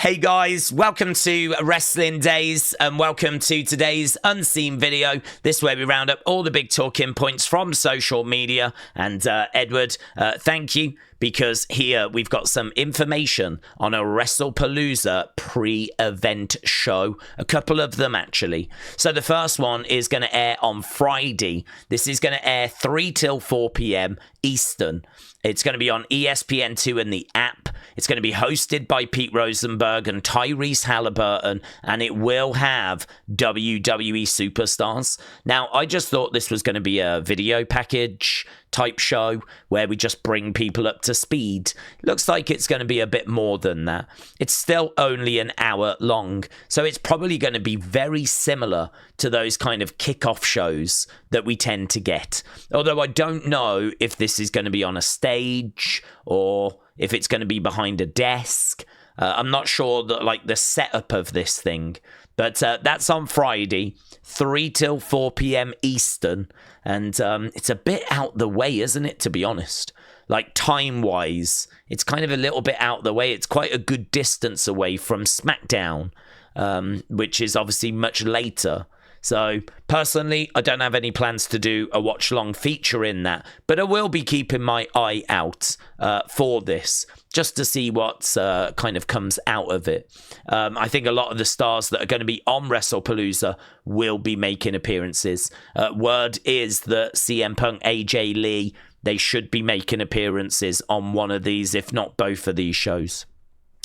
Hey guys, welcome to Wrestling Days and welcome to today's Unseen video. This way we round up all the big talking points from social media. And Edward, thank you, because here we've got some information on a Wrestlepalooza pre-event show. A couple of them actually. So the first one is going to air on Friday. This is going to air 3 till 4 p.m. Eastern. It's going to be on ESPN2 and the app. It's going to be hosted by Pete Rosenberg and Tyrese Halliburton, and it will have WWE superstars. Now, I just thought this was going to be a video package type show where we just bring people up to speed. Looks like it's going to be a bit more than that. It's still only an hour long, so it's probably going to be very similar to those kind of kickoff shows that we tend to get. Although I don't know if this is going to be on a stage or if it's going to be behind a desk. I'm not sure that the setup of this thing. But that's on Friday, 3 till 4 p.m. Eastern. And it's a bit out the way, isn't it, to be honest? Like, time-wise, it's kind of a little bit out the way. It's quite a good distance away from SmackDown, which is obviously much later. So, personally, I don't have any plans to do a watch-long feature in that, but I will be keeping my eye out for this, just to see what kind of comes out of it. I think a lot of the stars that are going to be on Wrestlepalooza will be making appearances. Word is that CM Punk, AJ Lee, they should be making appearances on one of these, if not both of these shows.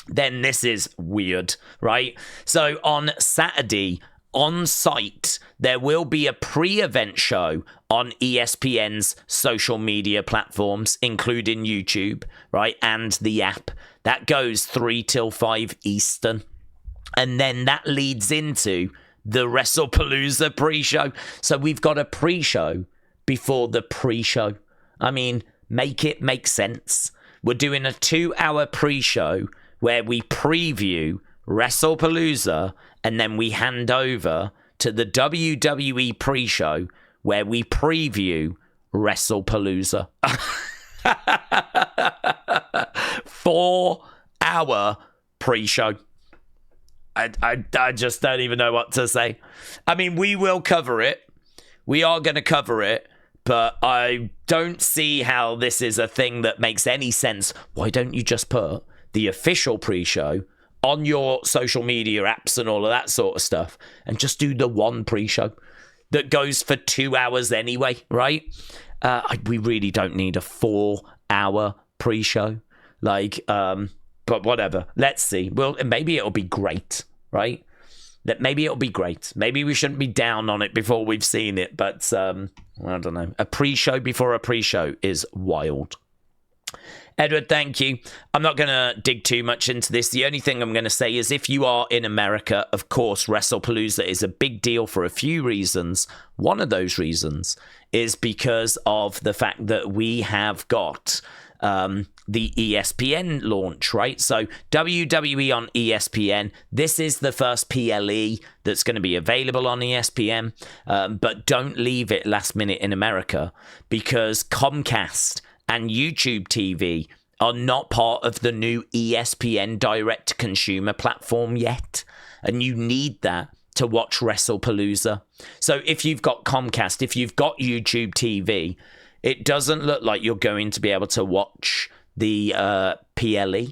Then this is weird, right? So, on Saturday, on site, there will be a pre-event show on ESPN's social media platforms, including YouTube, right, and the app. That goes 3 till 5 Eastern. And then that leads into the Wrestlepalooza pre-show. So we've got a pre-show before the pre-show. I mean, make it make sense. We're doing a 2-hour pre-show where we preview Wrestlepalooza, and then we hand over to the WWE pre-show where we preview Wrestlepalooza. 4-hour pre-show. I just don't even know what to say. I mean, we will cover it. We are going to cover it, but I don't see how this is a thing that makes any sense. Why don't you just put the official pre-show on your social media apps and all of that sort of stuff, and just do the one pre-show that goes for 2 hours anyway, right? We really don't need a 4-hour pre-show. But whatever. Let's see. Well, maybe it'll be great, right? Maybe it'll be great. Maybe we shouldn't be down on it before we've seen it, but I don't know. A pre-show before a pre-show is wild. Edward, thank you. I'm not going to dig too much into this. The only thing I'm going to say is if you are in America, of course, Wrestlepalooza is a big deal for a few reasons. One of those reasons is because of the fact that we have got the ESPN launch, right? So WWE on ESPN. This is the first PLE that's going to be available on ESPN. But don't leave it last minute in America, because Comcast and YouTube TV are not part of the new ESPN direct-to-consumer platform yet. And you need that to watch Wrestlepalooza. So if you've got Comcast, if you've got YouTube TV, it doesn't look like you're going to be able to watch the PLE.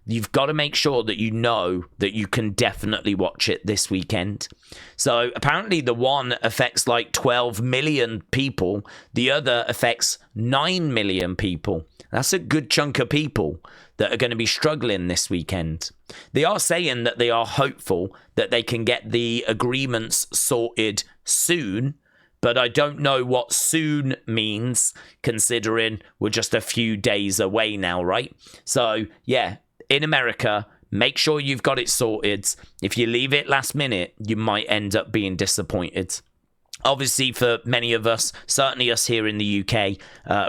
You've got to make sure that you know that you can definitely watch it this weekend. So apparently the one affects 12 million people. The other affects 9 million people. That's a good chunk of people that are going to be struggling this weekend. They are saying that they are hopeful that they can get the agreements sorted soon, but I don't know what soon means, considering we're just a few days away now, right? So, yeah. In America, make sure you've got it sorted. If you leave it last minute, you might end up being disappointed. Obviously, for many of us, certainly us here in the UK,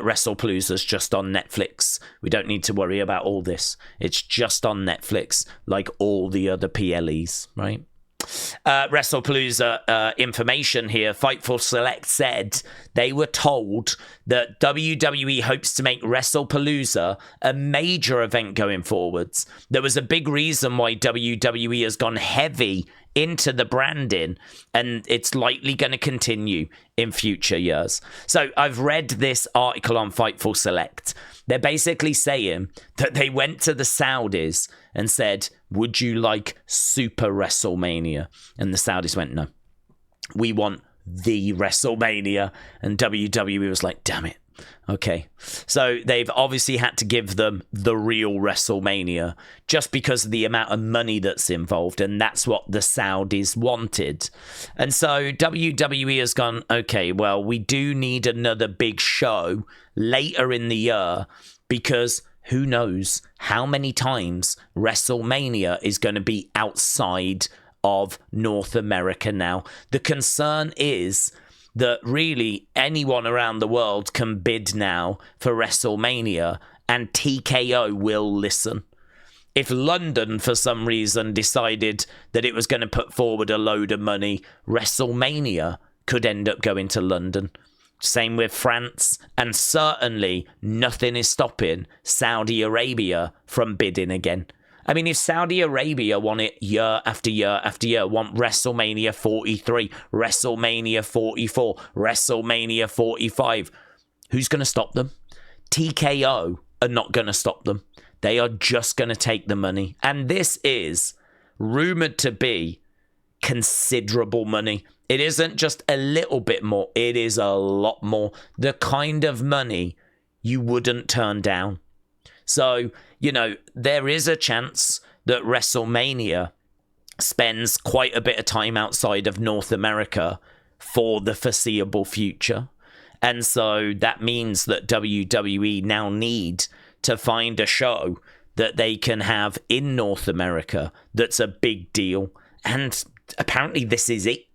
Wrestlepalooza's just on Netflix. We don't need to worry about all this. It's just on Netflix, like all the other PLEs, right? Wrestlepalooza information here. Fightful Select said they were told that WWE hopes to make Wrestlepalooza a major event going forwards. There was a big reason why WWE has gone heavy into the branding, and it's likely going to continue in future years. So I've read this article on Fightful Select. They're basically saying that they went to the Saudis and said, would you like Super WrestleMania? And the Saudis went, no, we want the WrestleMania. And WWE was like, damn it. Okay, so they've obviously had to give them the real WrestleMania just because of the amount of money that's involved, and that's what the Saudis wanted. And so WWE has gone, okay, well, we do need another big show later in the year because who knows how many times WrestleMania is going to be outside of North America now. The concern is that really anyone around the world can bid now for WrestleMania and TKO will listen. If London, for some reason, decided that it was going to put forward a load of money, WrestleMania could end up going to London. Same with France, and certainly nothing is stopping Saudi Arabia from bidding again. I mean, if Saudi Arabia want it year after year after year, want WrestleMania 43, WrestleMania 44, WrestleMania 45, who's going to stop them? TKO are not going to stop them. They are just going to take the money. And this is rumored to be considerable money. It isn't just a little bit more. It is a lot more. The kind of money you wouldn't turn down. So, you know, there is a chance that WrestleMania spends quite a bit of time outside of North America for the foreseeable future. And so that means that WWE now need to find a show that they can have in North America that's a big deal. And apparently this is it.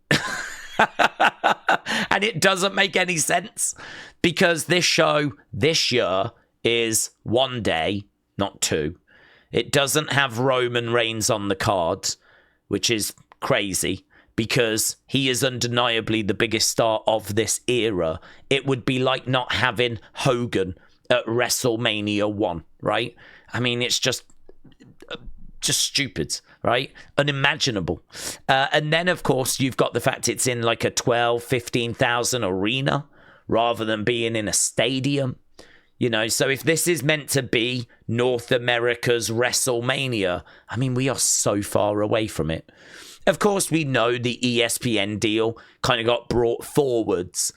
And it doesn't make any sense because this show this year is one day, not two. It doesn't have Roman Reigns on the card, which is crazy because he is undeniably the biggest star of this era. It would be like not having Hogan at WrestleMania 1, right? I mean, it's just stupid, right? Unimaginable. And then, of course, you've got the fact it's in like a 12, 15,000 arena rather than being in a stadium. You know, so if this is meant to be North America's WrestleMania, I mean, we are so far away from it. Of course, we know the ESPN deal kind of got brought forwards.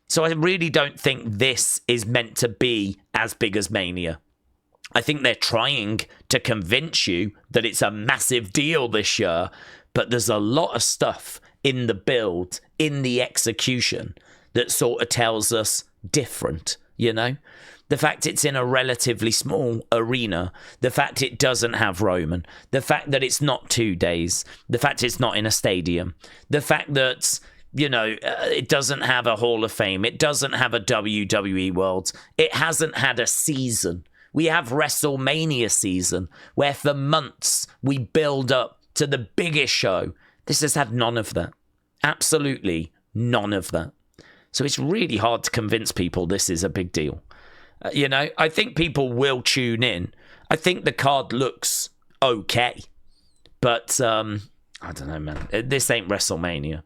So I really don't think this is meant to be as big as Mania. I think they're trying to convince you that it's a massive deal this year, but there's a lot of stuff in the build, in the execution, that sort of tells us different, you know? The fact it's in a relatively small arena, the fact it doesn't have Roman, the fact that it's not 2 days, the fact it's not in a stadium, the fact that, you know, it doesn't have a Hall of Fame, it doesn't have a WWE Worlds, it hasn't had a season. We have WrestleMania season, where for months we build up to the biggest show. This has had none of that. Absolutely none of that. So it's really hard to convince people this is a big deal. You know, I think people will tune in. I think the card looks okay. But, I don't know, man. This ain't WrestleMania.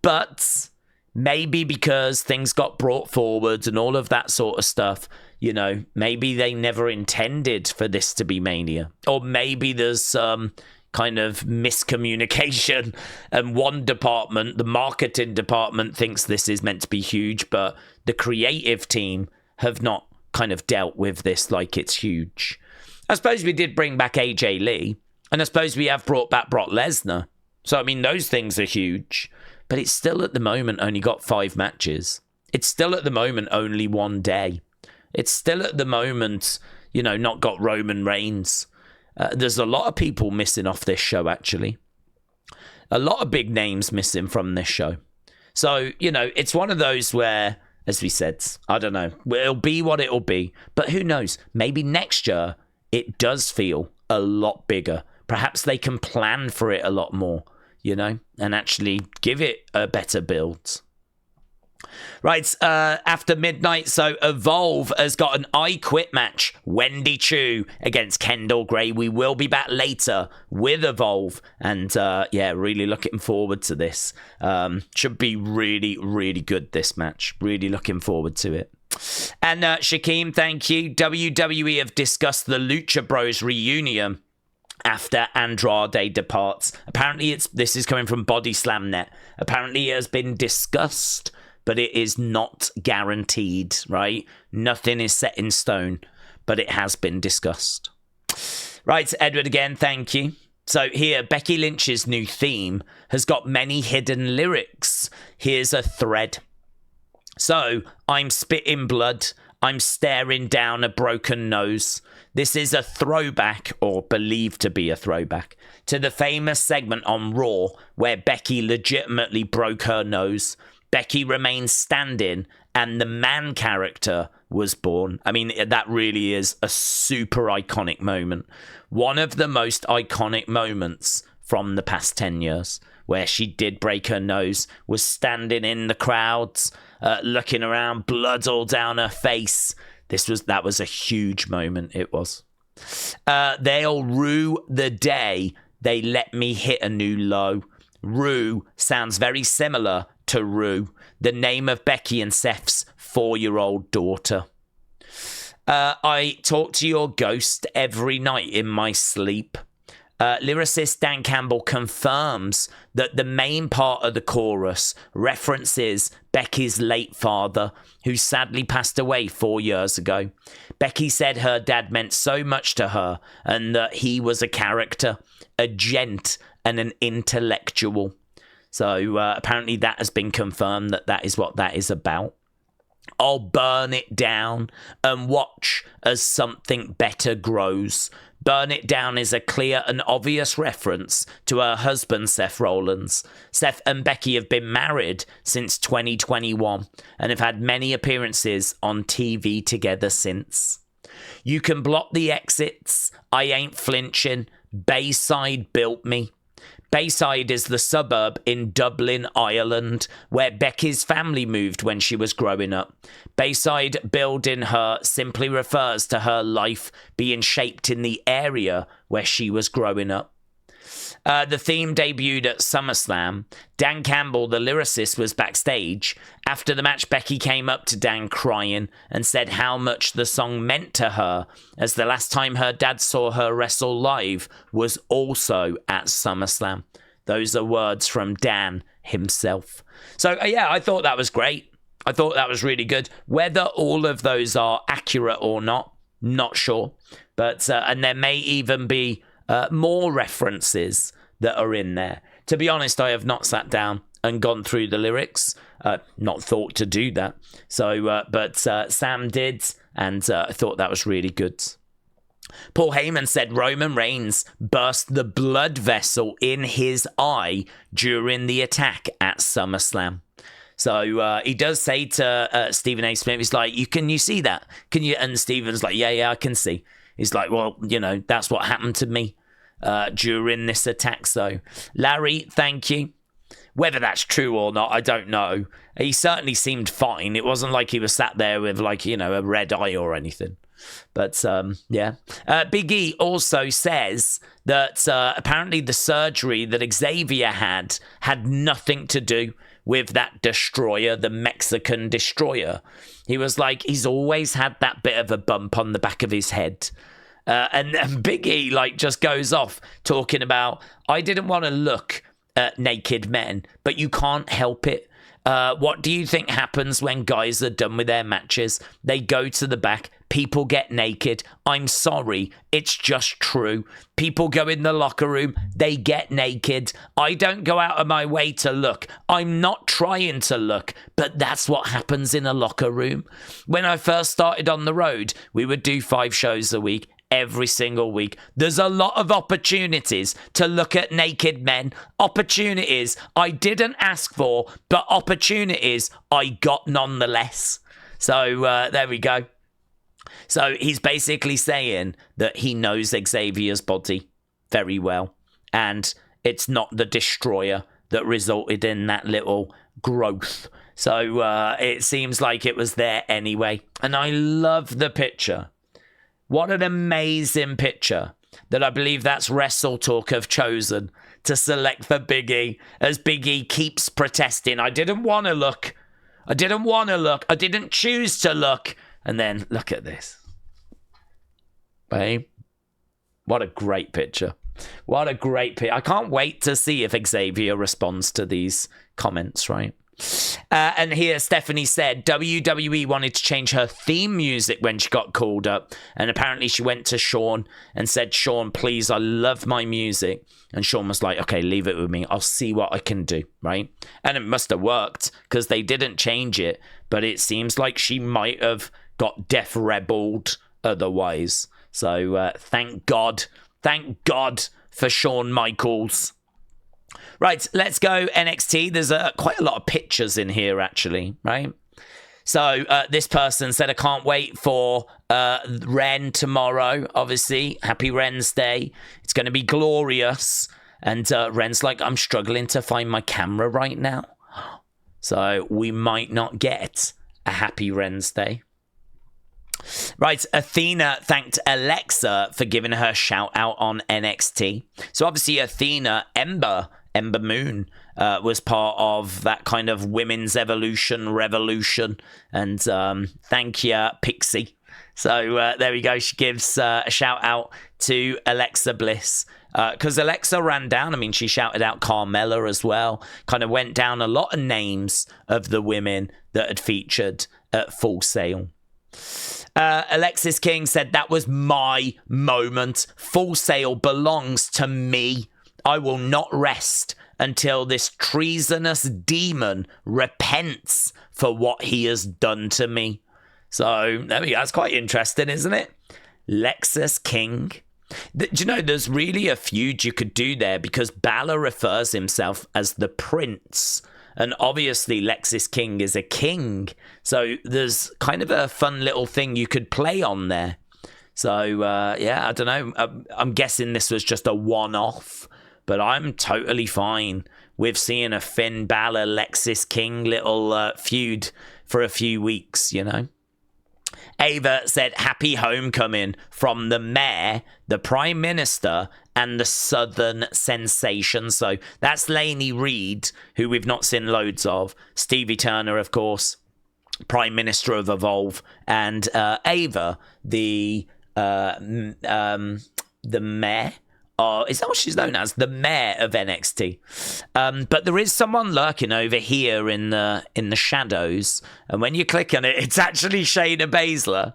But maybe because things got brought forward and all of that sort of stuff, you know, maybe they never intended for this to be Mania. Or maybe there's some kind of miscommunication and one department, the marketing department, thinks this is meant to be huge, but the creative team have not kind of dealt with this like it's huge. I suppose we did bring back AJ Lee, and I suppose we have brought back Brock Lesnar. So, I mean, those things are huge, but it's still at the moment only got 5 matches. It's still at the moment only 1 day. It's still at the moment, you know, not got Roman Reigns. There's a lot of people missing off this show, actually. A lot of big names missing from this show. So, you know, it's one of those where, as we said, I don't know, it'll be what it'll be. But who knows? Maybe next year it does feel a lot bigger. Perhaps they can plan for it a lot more. and actually give it a better build. Right, after midnight, so Evolve has got an I Quit match. Wendy Choo against Kendal Grey. We will be back later with Evolve. And, really looking forward to this. Should be really, really good, this match. Really looking forward to it. And Shakeem, thank you. WWE have discussed the Lucha Bros reunion after Andrade departs. Apparently, this is coming from Body Slam Net. Apparently, it has been discussed, but it is not guaranteed, right? Nothing is set in stone, but it has been discussed. Right, Edward again, thank you. So here, Becky Lynch's new theme has got many hidden lyrics. Here's a thread. So, I'm spitting blood. I'm staring down a broken nose. This is a throwback, or believed to be a throwback, to the famous segment on Raw where Becky legitimately broke her nose. Becky remains standing, and the man character was born. I mean, that really is a super iconic moment. One of the most iconic moments from the past 10 years, where she did break her nose, was standing in the crowds, looking around, blood all down her face. That was a huge moment, it was. They'll rue the day they let me hit a new low. Rue sounds very similar to Rue, the name of Becky and Seth's 4-year-old daughter. I talk to your ghost every night in my sleep. Lyricist Dan Campbell confirms that the main part of the chorus references Becky's late father, who sadly passed away 4 years ago. Becky said her dad meant so much to her and that he was a character, a gent, and an intellectual. So apparently that has been confirmed, that is what that is about. I'll burn it down and watch as something better grows. Burn It Down is a clear and obvious reference to her husband, Seth Rollins. Seth and Becky have been married since 2021 and have had many appearances on TV together since. You can block the exits. I ain't flinching. Bayside built me. Bayside is the suburb in Dublin, Ireland, where Becky's family moved when she was growing up. Bayside building her simply refers to her life being shaped in the area where she was growing up. The theme debuted at SummerSlam. Dan Campbell, the lyricist, was backstage. After the match, Becky came up to Dan crying and said how much the song meant to her, as the last time her dad saw her wrestle live was also at SummerSlam. Those are words from Dan himself. So, I thought that was great. I thought that was really good. Whether all of those are accurate or not sure. But, and there may even be more references that are in there. To be honest, I have not sat down and gone through the lyrics. Not thought to do that. So, but Sam did, and I thought that was really good. Paul Heyman said Roman Reigns burst the blood vessel in his eye during the attack at SummerSlam. So he does say to Stephen A. Smith, he's like, can you see that? Can you? And Stephen's like, yeah, I can see. He's like, well, that's what happened to me during this attack. So, Larry, thank you. Whether that's true or not, I don't know. He certainly seemed fine. It wasn't like he was sat there with a red eye or anything. But, Big E also says that apparently the surgery that Xavier had nothing to do with that destroyer, the Mexican destroyer. He was like, he's always had that bit of a bump on the back of his head. And Big E just goes off talking about, I didn't want to look at naked men, but you can't help it. What do you think happens when guys are done with their matches? They go to the back. People get naked. I'm sorry. It's just true. People go in the locker room. They get naked. I don't go out of my way to look. I'm not trying to look, but that's what happens in a locker room. When I first started on the road, we would do 5 shows a week. Every single week. There's a lot of opportunities to look at naked men. Opportunities I didn't ask for, but opportunities I got nonetheless. So there we go. So he's basically saying that he knows Xavier's body very well. And it's not the destroyer that resulted in that little growth. So it seems like it was there anyway. And I love the picture. What an amazing picture that I believe that's WrestleTalk have chosen to select for Big E, as Big E keeps protesting. I didn't want to look. I didn't want to look. I didn't choose to look. And then look at this. Babe, what a great picture. What a great picture. I can't wait to see if Xavier responds to these comments, right? And here Stephanie said WWE wanted to change her theme music when she got called up, and apparently she went to Sean and said, Sean, please, I love my music. And Sean was like, okay, leave it with me, I'll see what I can do, right? And it must have worked, because they didn't change it, but it seems like she might have got Def Rebelled otherwise. So thank God for Shawn Michaels. Right, let's go NXT. There's quite a lot of pictures in here, actually, right? So this person said, I can't wait for Ren tomorrow, obviously. Happy Wrensday. It's going to be glorious. And Ren's like, I'm struggling to find my camera right now. So we might not get a happy Wrensday. Right, Athena thanked Alexa for giving her shout out on NXT. So obviously Athena, Ember Moon, was part of that kind of women's revolution. And thank you, Pixie. So there we go. She gives a shout out to Alexa Bliss. Because Alexa ran down. I mean, she shouted out Carmella as well. Kind of went down a lot of names of the women that had featured at Full Sail. Lexis King said, that was my moment. Full Sail belongs to me. I will not rest until this treasonous demon repents for what he has done to me. So there we go. That's quite interesting, isn't it? Lexis King. Do you know, there's really a feud you could do there, because Balor refers himself as the prince. And obviously Lexis King is a king. So there's kind of a fun little thing you could play on there. So, yeah, I don't know. I'm guessing this was just a one-off. But I'm totally fine with seeing a Finn Balor, Lexis King little feud for a few weeks, you know. Ava said, happy homecoming from the mayor, the prime minister, and the southern sensation. So that's Lainey Reed, who we've not seen loads of. Stevie Turner, of course, prime minister of Evolve. And Ava, the mayor. Is that what she's known as? The mayor of NXT. But there is someone lurking over here in the shadows. And when you click on it, it's actually Shayna Baszler.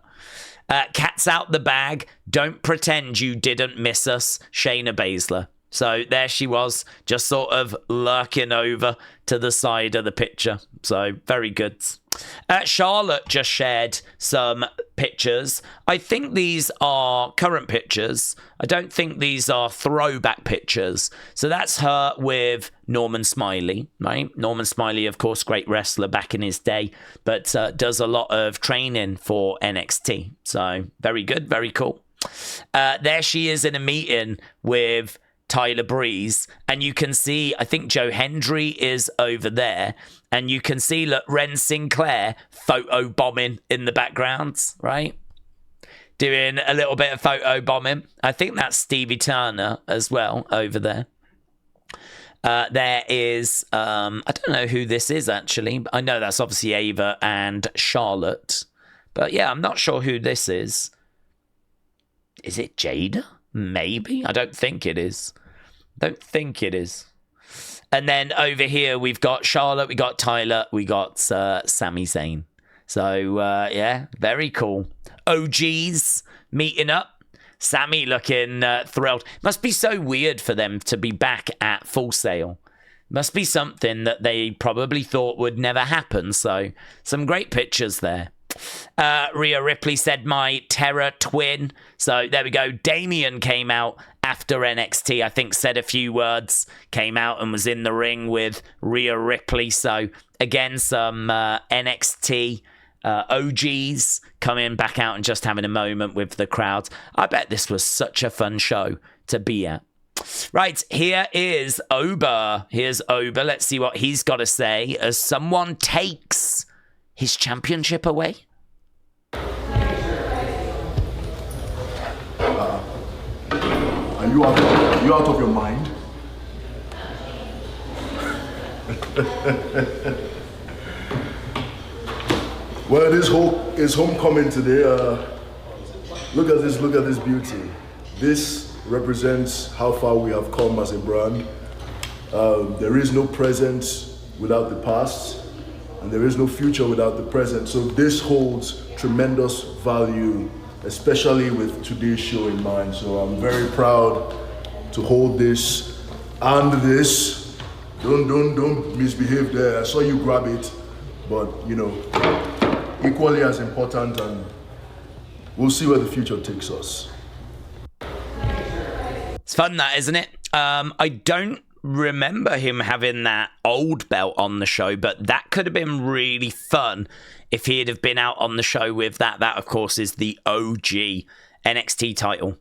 Cat's out the bag. Don't pretend you didn't miss us, Shayna Baszler. So there she was, just sort of lurking over to the side of the picture. So very good. Charlotte just shared some pictures. I think these are current pictures. I don't think these are throwback pictures. So that's her with Norman Smiley, right? Norman Smiley, of course, great wrestler back in his day, but does a lot of training for NXT. So very good, very cool. There she is in a meeting with Tyler Breeze, and you can see, I think Joe Hendry is over there, and you can see, look, Ren Sinclair photo bombing in the background, right? Doing a little bit of photo bombing. I think that's Stevie Turner as well over there. There is, I don't know who this is actually, but I know that's obviously Ava and Charlotte. But yeah, I'm not sure who this is. Is it Jada? Maybe. I don't think it is. And then over here, we've got Charlotte, we got Tyler, we got Sami Zayn. So, yeah, very cool. OGs meeting up. Sami looking thrilled. Must be so weird for them to be back at Full Sail. Must be something that they probably thought would never happen. So, some great pictures there. Rhea Ripley said, my terror twin. So there we go. Damian came out after NXT, I think said a few words, came out and was in the ring with Rhea Ripley. So again, some NXT OGs coming back out and just having a moment with the crowd. I bet this was such a fun show to be at. Right, here is Oba. Here's Oba. Let's see what he's got to say as someone takes his championship away. Are you out of your mind? Well, this is homecoming today. Look at this beauty. This represents how far we have come as a brand. There is no present without the past, and there is no future without the present. So this holds tremendous value, especially with today's show in mind. So I'm very proud to hold this and this. Don't misbehave there. I saw you grab it, but you know, equally as important, and we'll see where the future takes us. It's fun, that, isn't it? I don't remember him having that old belt on the show, but that could have been really fun if he'd have been out on the show with that. That, of course, is the OG NXT title.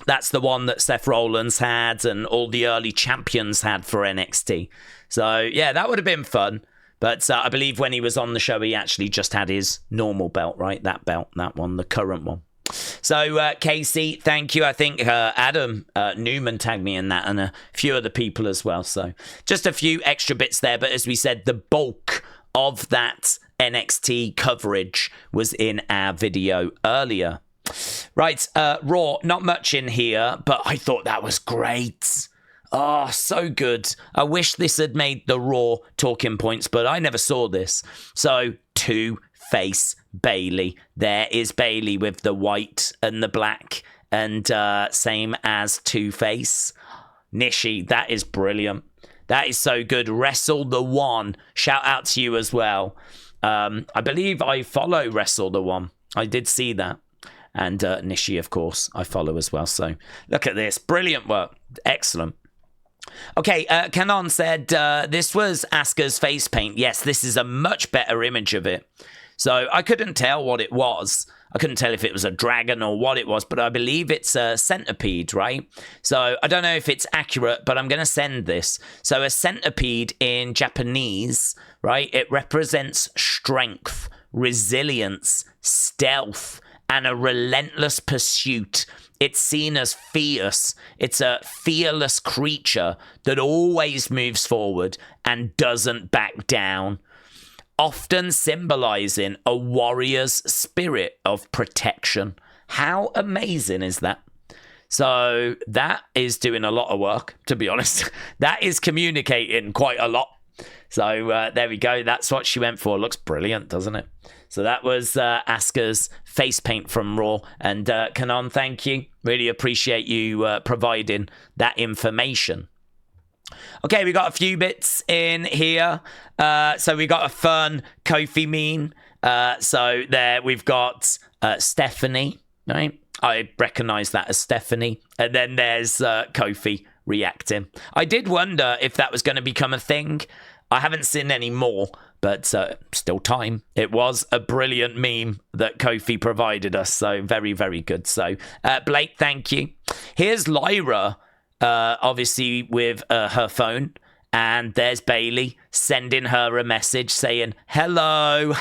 That's the one that Seth Rollins had and all the early champions had for NXT. So, yeah, that would have been fun. But I believe when he was on the show, he actually just had his normal belt, right? That belt, that one, the current one. So, Casey, thank you. I think Adam Newman tagged me in that, and a few other people as well. So, just a few extra bits there. But as we said, the bulk of that NXT coverage was in our video earlier. Right, Raw, not much in here, but I thought that was great. Oh, so good. I wish this had made the Raw talking points, but I never saw this. So, Two-Face Bayley. There is Bayley with the white and the black, and same as Two-Face. Nishi, that is brilliant. That is so good. Wrestle the One. Shout out to you as well. I believe I follow Wrestle the One. I did see that. And Nishi, of course, I follow as well. So look at this. Brilliant work. Excellent. Okay, Canon said this was Asuka's face paint. Yes, this is a much better image of it. So I couldn't tell what it was. I couldn't tell if it was a dragon or what it was, but I believe it's a centipede, right? So I don't know if it's accurate, but I'm going to send this. So a centipede in Japanese, right? It represents strength, resilience, stealth, and a relentless pursuit. It's seen as fierce. It's a fearless creature that always moves forward and doesn't back down, often symbolizing a warrior's spirit of protection. How amazing is that? So that is doing a lot of work, to be honest. That is communicating quite a lot. So there we go. That's what she went for. Looks brilliant, doesn't it? So that was Asuka's face paint from Raw. And Kanon, thank you. Really appreciate you providing that information. Okay, we got a few bits in here. So we got a fun Kofi meme. So there we've got Stephanie, right? I recognize that as Stephanie. And then there's Kofi reacting. I did wonder if that was going to become a thing. I haven't seen any more, but still time. It was a brilliant meme that Kofi provided us, so very, very good. So, Blake, thank you. Here's Lyra, obviously with her phone, and there's Bayley sending her a message saying, hello,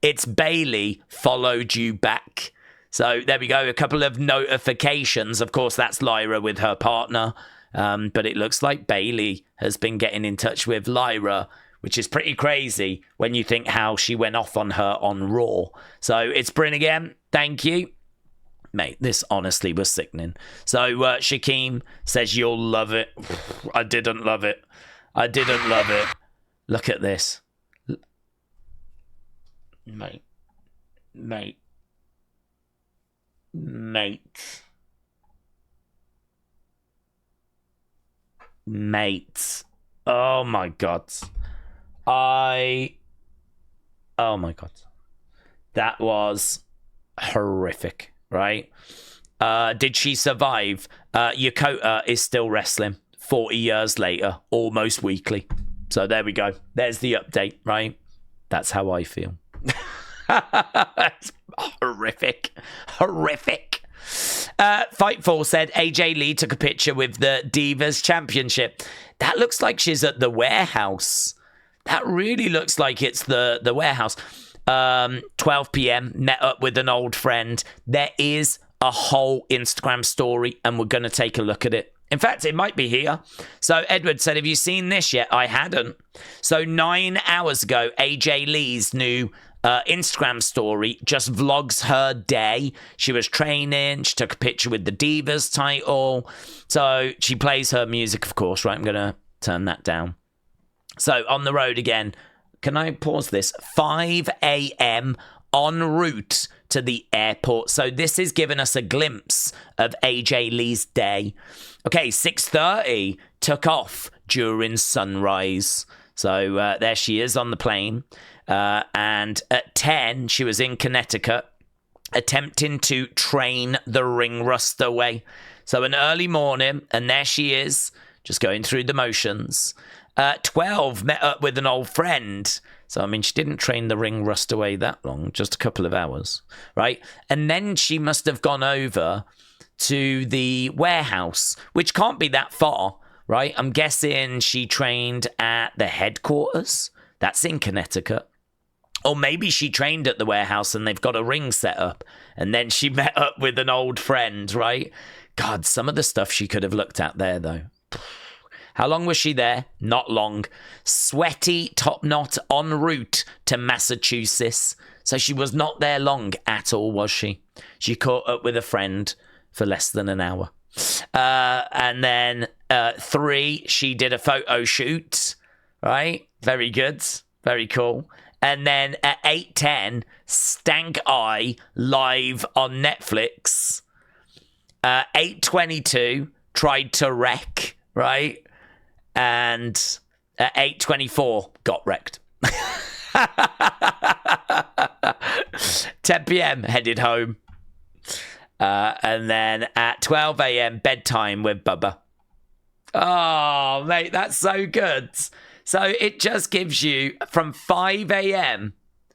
it's Bayley, followed you back. So there we go, a couple of notifications. Of course, that's Lyra with her partner. But it looks like Bayley has been getting in touch with Lyra, which is pretty crazy when you think how she went off on her on Raw. So it's Bryn again. Thank you. Mate, this honestly was sickening. So Shaquem says, you'll love it. I didn't love it. I didn't love it. Look at this. Mate. Oh my god. Oh my god. That was horrific, right? Did she survive? Yokota is still wrestling 40 years later, almost weekly. So there we go. There's the update, right? That's how I feel. It's horrific. Fightful said AJ Lee took a picture with the Divas Championship. That looks like she's at the warehouse. That really looks like it's the warehouse. 12 p.m. met up with an old friend. There is a whole Instagram story, and we're going to take a look at it. In fact, it might be here. So Edward said, have you seen this yet? I hadn't. So 9 hours ago, AJ Lee's new Instagram story just vlogs her day. She was training. She took a picture with the Divas title. So she plays her music, of course, right? I'm going to turn that down. So on the road again. Can I pause this? 5 a.m. en route to the airport. So this is giving us a glimpse of AJ Lee's day. Okay, 6:30 took off during sunrise. So there she is on the plane. And at 10, she was in Connecticut attempting to train the ring rust away. So an early morning, and there she is, just going through the motions. 12, met up with an old friend. So, I mean, she didn't train the ring rust away that long, just a couple of hours, right? And then she must have gone over to the warehouse, which can't be that far, right? I'm guessing she trained at the headquarters. That's in Connecticut. Or maybe she trained at the warehouse and they've got a ring set up. And then she met up with an old friend, right? God, some of the stuff she could have looked at there, though. How long was she there? Not long. Sweaty top knot en route to Massachusetts. So she was not there long at all, was she? She caught up with a friend for less than an hour. And then 3, she did a photo shoot, right? Very good. Very cool. And then at 8:10, Stank Eye live on Netflix. 8:22, tried to wreck, right? And at 8:24, got wrecked. 10 p.m, headed home. And then at 12 a.m, bedtime with Bubba. Oh, mate, that's so good. So it just gives you from 5 a.m,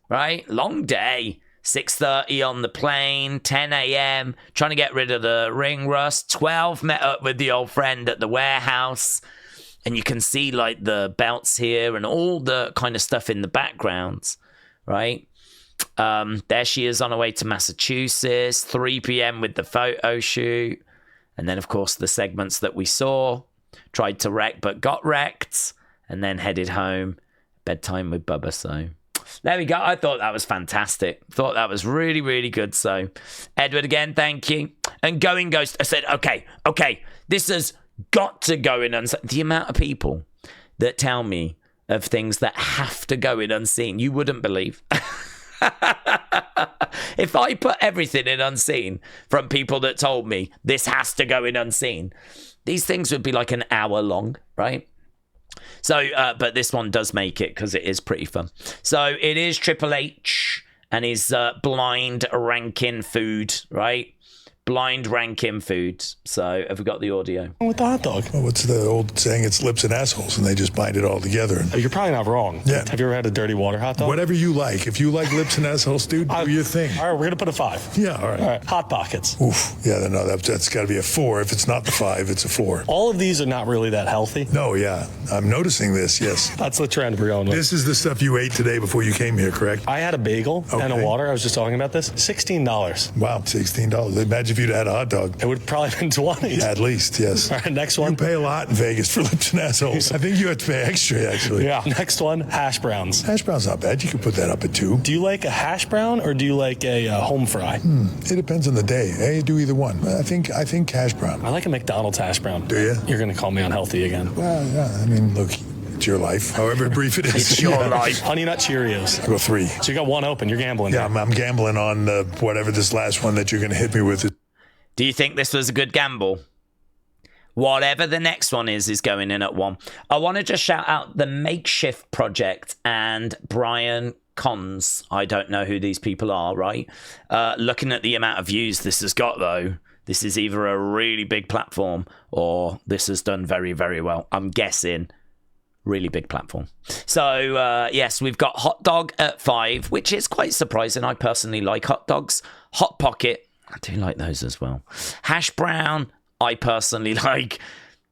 right? Long day. 6:30 on the plane, 10 a.m, trying to get rid of the ring rust. 12, met up with the old friend at the warehouse. And you can see like the belts here and all the kind of stuff in the background, right? There she is on her way to Massachusetts, 3 p.m. with the photo shoot. And then, of course, the segments that we saw. Tried to wreck, but got wrecked. And then headed home. Bedtime with Bubba. So there we go. I thought that was fantastic. Thought that was really, really good. So Edward, again, thank you. And Going Ghost, I said, okay, this has got to go in unseen. The amount of people that tell me of things that have to go in unseen, you wouldn't believe. If I put everything in unseen from people that told me this has to go in unseen, these things would be like an hour long, right? So, but this one does make it because it is pretty fun. So it is Triple H and his blind ranking food, right? Blind ranking food. So have we got the audio? With the hot dog. Well, what's the old saying? It's lips and assholes, and they just bind it all together. You're probably not wrong. Yeah. Have you ever had a dirty water hot dog? Whatever you like. If you like lips and assholes, dude, do your thing. All right, we're going to put a 5. Yeah, all right. All right, Hot Pockets. Oof. Yeah, no, that's got to be a 4. If it's not the 5, it's a 4. All of these are not really that healthy. No, yeah. I'm noticing this, yes. That's the trend we're going with. This is the stuff you ate today before you came here, correct? I had a bagel and a Okay. water. I was just talking about this. $16. Wow, $16. Imagine if you'd had a hot dog. It would probably been 20. At least, yes. All right, next You one. pay a lot in Vegas for lips and assholes. I think you have to pay extra, actually. Yeah. Next one, hash browns. Hash brown's not bad. You can put that up at 2. Do you like a hash brown or do you like a home fry? It depends on the day. Hey, do either one. I think hash brown. I like a McDonald's hash brown. Do you? You're going to call me unhealthy again. Well, yeah. I mean, look, it's your life. However brief it is. It's your Yeah. life. Honey Nut Cheerios. I go 3. So you got one open. You're gambling. Yeah, I'm gambling on whatever this last one that you're going to hit me with. Do you think this was a good gamble? Whatever the next one is going in at 1. I want to just shout out the Makeshift Project and Brian Cons. I don't know who these people are, right? Looking at the amount of views this has got, though, this is either a really big platform or this has done very, very well. I'm guessing really big platform. So, yes, we've got Hot Dog at 5, which is quite surprising. I personally like hot dogs. Hot Pocket I do like those as well. Hash brown, I personally like.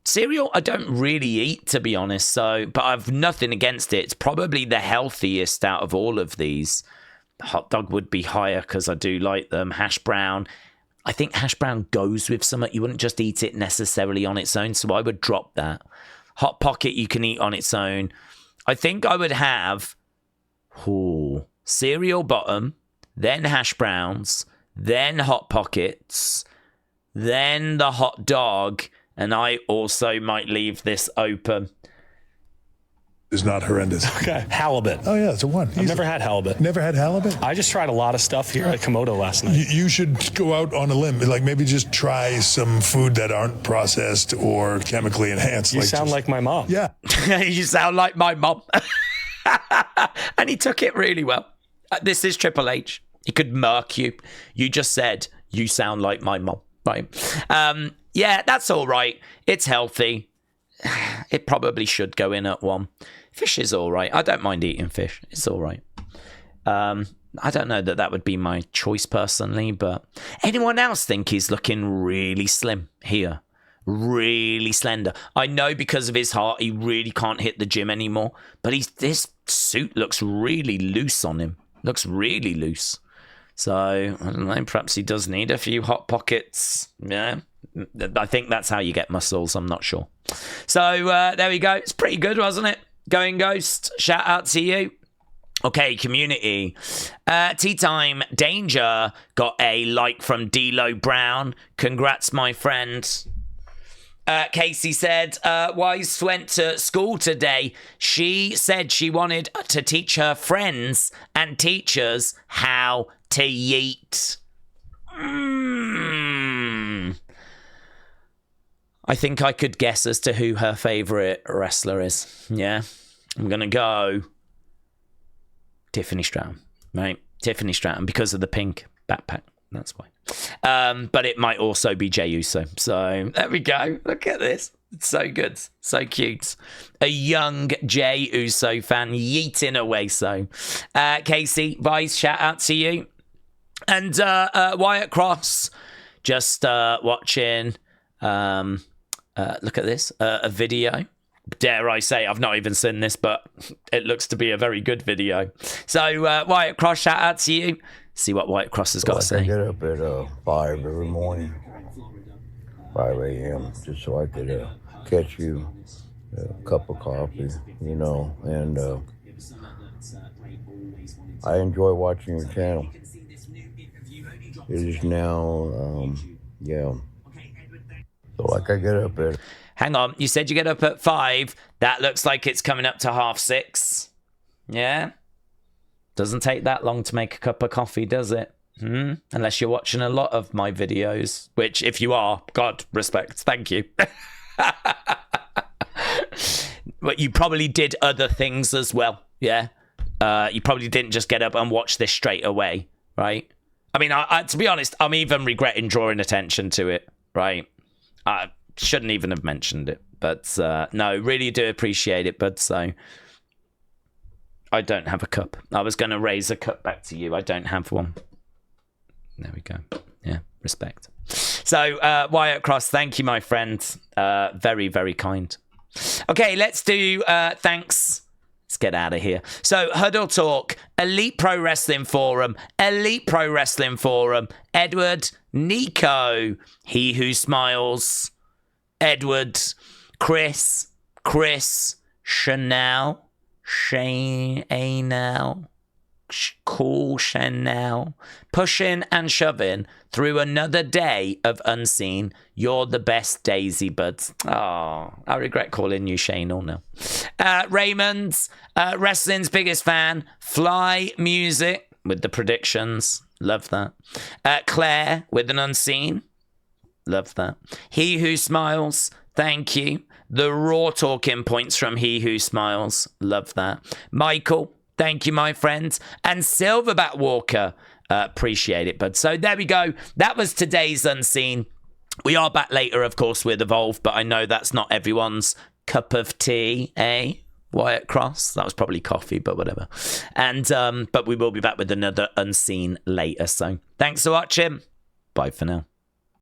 Cereal, I don't really eat, to be honest, so, but I've nothing against it. It's probably the healthiest out of all of these. Hot dog would be higher because I do like them. Hash brown, I think hash brown goes with something. You wouldn't just eat it necessarily on its own, so I would drop that. Hot Pocket you can eat on its own. I think I would have cereal bottom, then hash browns, then Hot Pockets, then the hot dog, and I also might leave this open. It's not horrendous. Okay. Halibut. Oh, yeah, it's a 1. I've never had halibut. Never had halibut? I just tried a lot of stuff here at Komodo last night. You should go out on a limb. Like, maybe just try some food that aren't processed or chemically enhanced. You sound like my mom. Yeah. You sound like my mom. And he took it really well. This is Triple H. He could murk you. You just said, you sound like my mom. Right. Yeah, that's all right. It's healthy. It probably should go in at 1. Fish is all right. I don't mind eating fish. It's all right. I don't know that would be my choice personally, but anyone else think he's looking really slim here? Really slender. I know because of his heart, he really can't hit the gym anymore, but this suit looks really loose on him. Looks really loose. So, I don't know, perhaps he does need a few Hot Pockets. Yeah, I think that's how you get muscles. I'm not sure. So, there we go. It's pretty good, wasn't it? Going Ghost, shout out to you. Okay, community. Tea Time Danger got a like from D-Lo Brown. Congrats, my friend. Casey said, Wise went to school today. She said she wanted to teach her friends and teachers how to yeet. I think I could guess as to who her favourite wrestler is. Yeah. I'm going to go Tiffany Stratton, right? Tiffany Stratton because of the pink backpack. That's why. But it might also be Jey Uso. So there we go. Look at this. It's so good. So cute. A young Jey Uso fan yeeting away. So Casey, Vice, shout out to you. And Wyatt Cross just watching. Look at this. A video. Dare I say, I've not even seen this, but it looks to be a very good video. So Wyatt Cross, shout out to you. See what Wyatt Cross has got to say. I get up at 5 every morning, 5 a.m., just so I could catch you a cup of coffee, you know, and I enjoy watching your channel. It is now, so like I get up at... Hang on, you said you get up at 5. That looks like it's coming up to 6:30. Yeah? Doesn't take that long to make a cup of coffee, does it? Unless you're watching a lot of my videos, which if you are, God, respect. Thank you. But you probably did other things as well, yeah? You probably didn't just get up and watch this straight away, right? I mean, I to be honest, I'm even regretting drawing attention to it, right? I shouldn't even have mentioned it, but no, really do appreciate it, but so... I don't have a cup. I was going to raise a cup back to you. I don't have one. There we go. Yeah, respect. So, Wyatt Cross, thank you, my friend. Very, very kind. Okay, let's do thanks. Let's get out of here. So, Huddle Talk, Elite Pro Wrestling Forum, Edward, Nico, He Who Smiles, Edward, Chris, Chanel, Cool Chanel, pushing and shoving through another day of unseen. You're the best, Daisy Buds. Oh, I regret calling you Chanel now. Raymond, wrestling's biggest fan. Fly Music with the predictions. Love that. Claire with an unseen. Love that. He Who Smiles. Thank you. The raw talking points from He Who Smiles. Love that. Michael, thank you, my friend. And Silverback Walker, appreciate it, bud. So there we go. That was today's Unseen. We are back later, of course, with Evolve, but I know that's not everyone's cup of tea, eh? Wyatt Cross. That was probably coffee, but whatever. And but we will be back with another Unseen later. So thanks for watching. Bye for now.